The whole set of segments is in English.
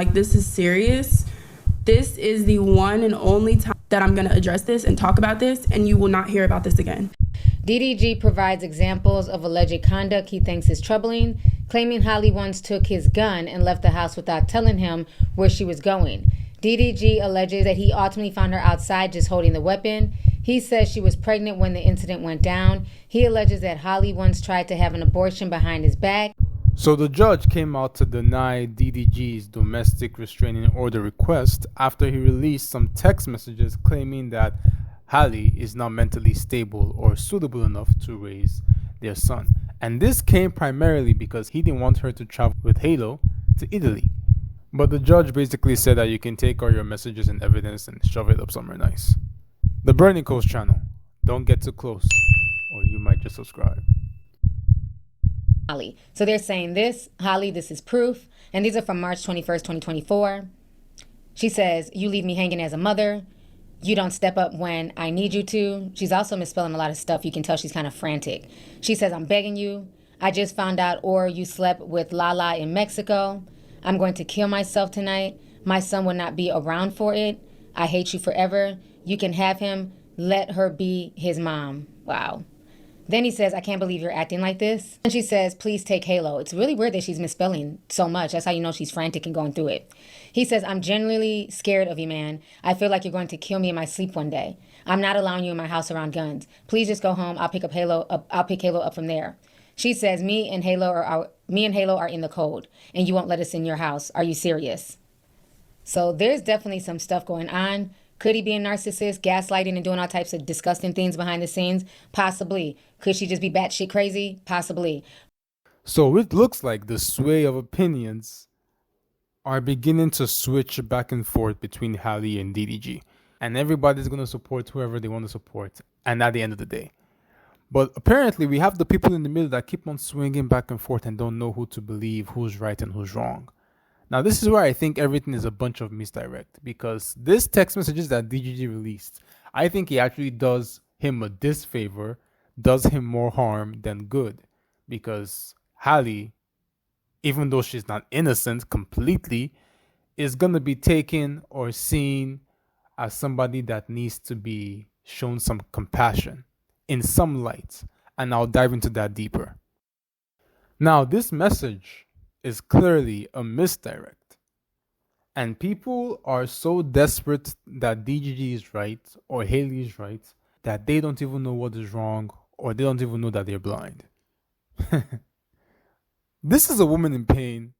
Like, this is serious. This is the one and only time that I'm going to address this and talk about this, and you will not hear about this again. DDG provides examples of alleged conduct he thinks is troubling, claiming Halle once took his gun and left the house without telling him where she was going. DDG alleges that he ultimately found her outside just holding the weapon. He says she was pregnant when the incident went down. He alleges that Halle once tried to have an abortion behind his back. So the judge came out to deny DDG's domestic restraining order request after he released some text messages claiming that Halle is not mentally stable or suitable enough to raise their son. And this came primarily because he didn't want her to travel with Halo to Italy. But the judge basically said that you can take all your messages and evidence and shove it up somewhere nice. The Burning Coast channel. Don't get too close or you might just subscribe. Halle. So they're saying this, Halle, this is proof. And these are from March 21st, 2024. She says, you leave me hanging as a mother. You don't step up when I need you to. She's also misspelling a lot of stuff. You can tell she's kind of frantic. She says, I'm begging you. I just found out or you slept with LALA in Mexico. I'm going to kill myself tonight. My son will not be around for it. I hate you forever. You can have him. Let her be his mom. Wow. Then he says, I can't believe you're acting like this. And she says, please take Halo. It's really weird that she's misspelling so much. That's how you know she's frantic and going through it. He says, I'm genuinely scared of you, man. I feel like you're going to kill me in my sleep one day. I'm not allowing you in my house around guns. Please just go home. I'll pick Halo up from there. She says, me and Halo are in the cold, and you won't let us in your house. Are you serious? So there's definitely some stuff going on. Could he be a narcissist, gaslighting and doing all types of disgusting things behind the scenes? Possibly. Could she just be batshit crazy? Possibly. So it looks like the sway of opinions are beginning to switch back and forth between Halle and DDG. And everybody's going to support whoever they want to support. And at the end of the day. But apparently we have the people in the middle that keep on swinging back and forth and don't know who to believe, who's right and who's wrong. Now, this is where I think everything is a bunch of misdirect, because this text messages that DDG released, I think he actually does him a disfavor, does him more harm than good, because Halle, even though she's not innocent completely, is going to be taken or seen as somebody that needs to be shown some compassion in some light, and I'll dive into that deeper. Now, this message is clearly a misdirect. And people are so desperate that DDG is right or Halle is right that they don't even know what is wrong or they don't even know that they're blind. This is a woman in pain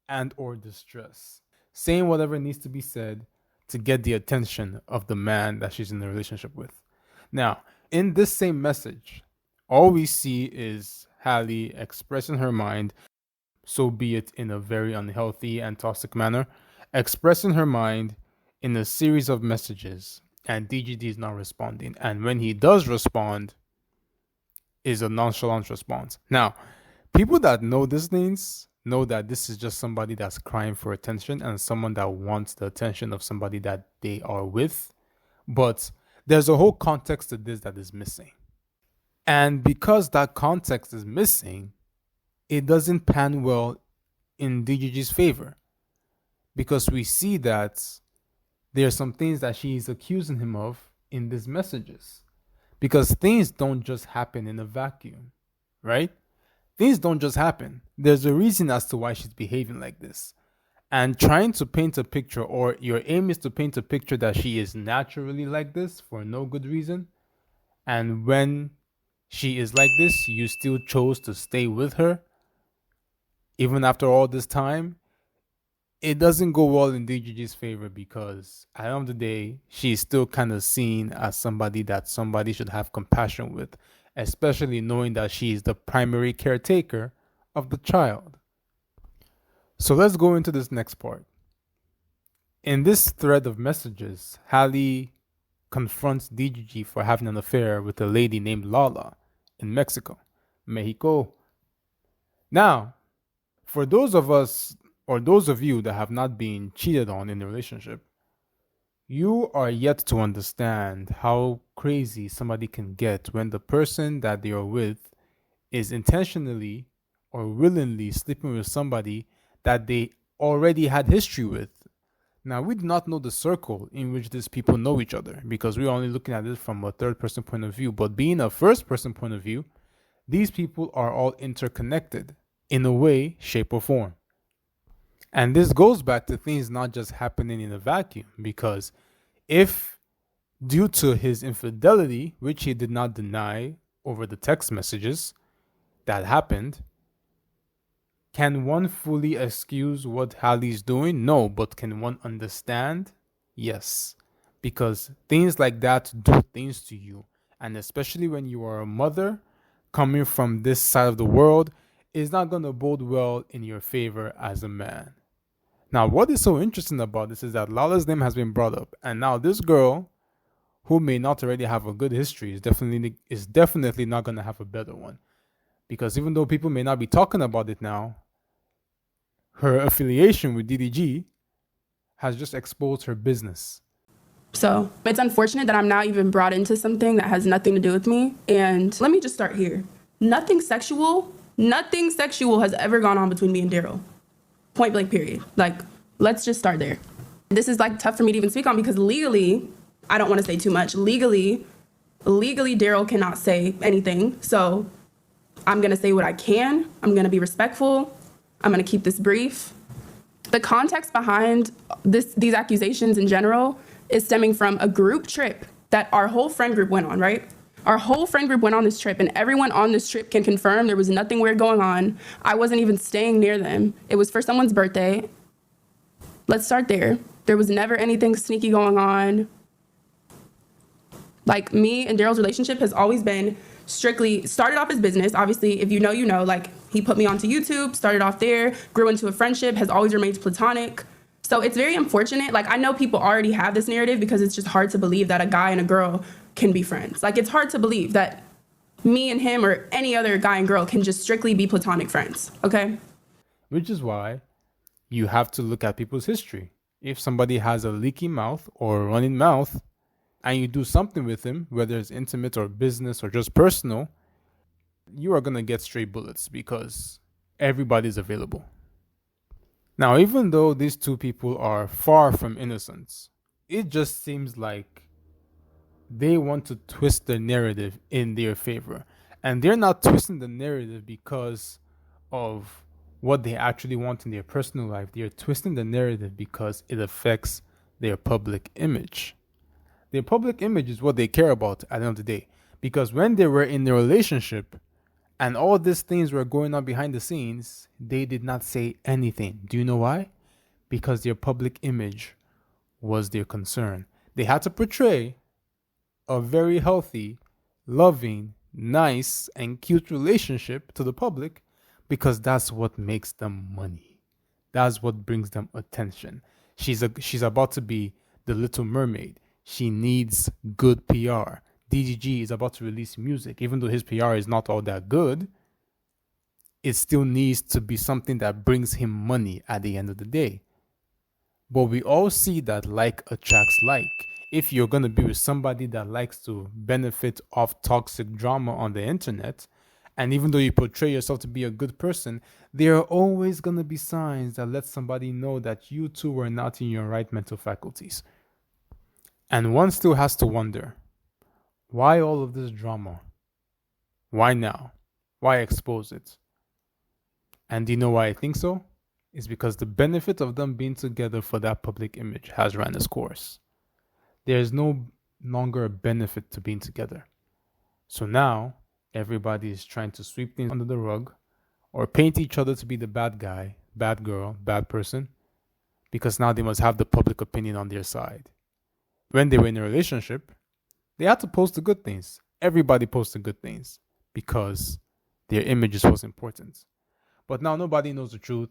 and or distress, saying whatever needs to be said to get the attention of the man that she's in a relationship with. Now, in this same message, all we see is Halle expressing her mind, so be it in a very unhealthy and toxic manner, expressing her mind in a series of messages, and DGD is not responding. And when he does respond, is a nonchalant response. Now, people that know these things know that this is just somebody that's crying for attention and someone that wants the attention of somebody that they are with. But there's a whole context to this that is missing. And because that context is missing, it doesn't pan well in DGG's favor, because we see that there are some things that she is accusing him of in these messages, because things don't just happen in a vacuum, right? Things don't just happen. There's a reason as to why she's behaving like this. And trying to paint a picture, or your aim is to paint a picture that she is naturally like this for no good reason, and when she is like this, you still chose to stay with her even after all this time, it doesn't go well in DGG's favor, because at the end of the day, she's still kind of seen as somebody that somebody should have compassion with, especially knowing that she is the primary caretaker of the child. So let's go into this next part. In this thread of messages, Halle confronts DGG for having an affair with a lady named LALA in Mexico. Now, for those of us, or those of you that have not been cheated on in a relationship, you are yet to understand how crazy somebody can get when the person that they are with is intentionally or willingly sleeping with somebody that they already had history with. Now, we do not know the circle in which these people know each other because we're only looking at it from a third person point of view. But being a first person point of view, these people are all interconnected in a way, shape, or form. And this goes back to things not just happening in a vacuum, because if due to his infidelity, which he did not deny over the text messages that happened, can one fully excuse what Halle's doing? No, but can one understand? Yes. Because things like that do things to you. And especially when you are a mother coming from this side of the world, it's not going to bode well in your favor as a man. Now, what is so interesting about this is that LALA's name has been brought up. And now this girl, who may not already have a good history, is definitely not going to have a better one. Because even though people may not be talking about it now, her affiliation with DDG has just exposed her business. So it's unfortunate that I'm now even brought into something that has nothing to do with me. And let me just start here. Nothing sexual has ever gone on between me and Daryl. Point blank, period. Like, let's just start there. This is like tough for me to even speak on because legally, I don't want to say too much. Legally, Daryl cannot say anything. So I'm going to say what I can. I'm going to be respectful. I'm going to keep this brief. The context behind these accusations in general is stemming from a group trip that our whole friend group went on, right? Our whole friend group went on this trip, and everyone on this trip can confirm there was nothing weird going on. I wasn't even staying near them. It was for someone's birthday. Let's start there. There was never anything sneaky going on. Like, me and Daryl's relationship has always been strictly started off as business. Obviously, if you know, you know, like, he put me onto YouTube, started off there, grew into a friendship, has always remained platonic. So it's very unfortunate. Like, I know people already have this narrative because it's just hard to believe that a guy and a girl can be friends. Like, it's hard to believe that me and him or any other guy and girl can just strictly be platonic friends, okay? Which is why you have to look at people's history. If somebody has a leaky mouth or a running mouth, and you do something with him, whether it's intimate or business or just personal, you are going to get straight bullets because everybody's available. Now, even though these two people are far from innocence, it just seems like they want to twist the narrative in their favor. And they're not twisting the narrative because of what they actually want in their personal life. They're twisting the narrative because it affects their public image. Their public image is what they care about at the end of the day. Because when they were in their relationship and all these things were going on behind the scenes, they did not say anything. Do you know why? Because their public image was their concern. They had to portray a very healthy, loving, nice, and cute relationship to the public because that's what makes them money. That's what brings them attention. She's about to be the Little Mermaid. She needs good PR. DDG is about to release music. Even though his PR is not all that good, it still needs to be something that brings him money at the end of the day. But we all see that like attracts like. If you're going to be with somebody that likes to benefit off toxic drama on the internet, and even though you portray yourself to be a good person, there are always going to be signs that let somebody know that you two were not in your right mental faculties. And one still has to wonder, why all of this drama? Why now? Why expose it? And do you know why I think so? It's because the benefit of them being together for that public image has ran its course. There is no longer a benefit to being together. So now, everybody is trying to sweep things under the rug or paint each other to be the bad guy, bad girl, bad person, because now they must have the public opinion on their side. When they were in a relationship, they had to post the good things. Everybody posted good things because their images was important. But now nobody knows the truth.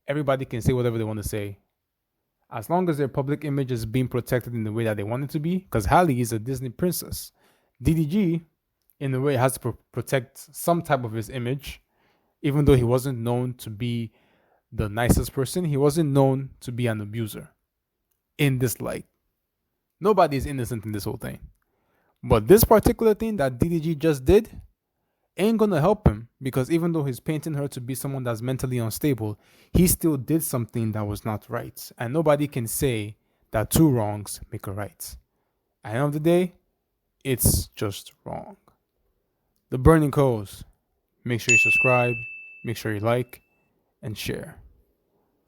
Everybody can say whatever they want to say. As long as their public image is being protected in the way that they want it to be, because Halle is a Disney princess. DDG, in a way, has to protect some type of his image, even though he wasn't known to be the nicest person. He wasn't known to be an abuser in this light. Nobody is innocent in this whole thing. But this particular thing that DDG just did, ain't gonna help him, because even though he's painting her to be someone that's mentally unstable, he still did something that was not right. And nobody can say that two wrongs make a right. At the end of the day, it's just wrong. The Burning Coals. Make sure you subscribe, make sure you like, and share.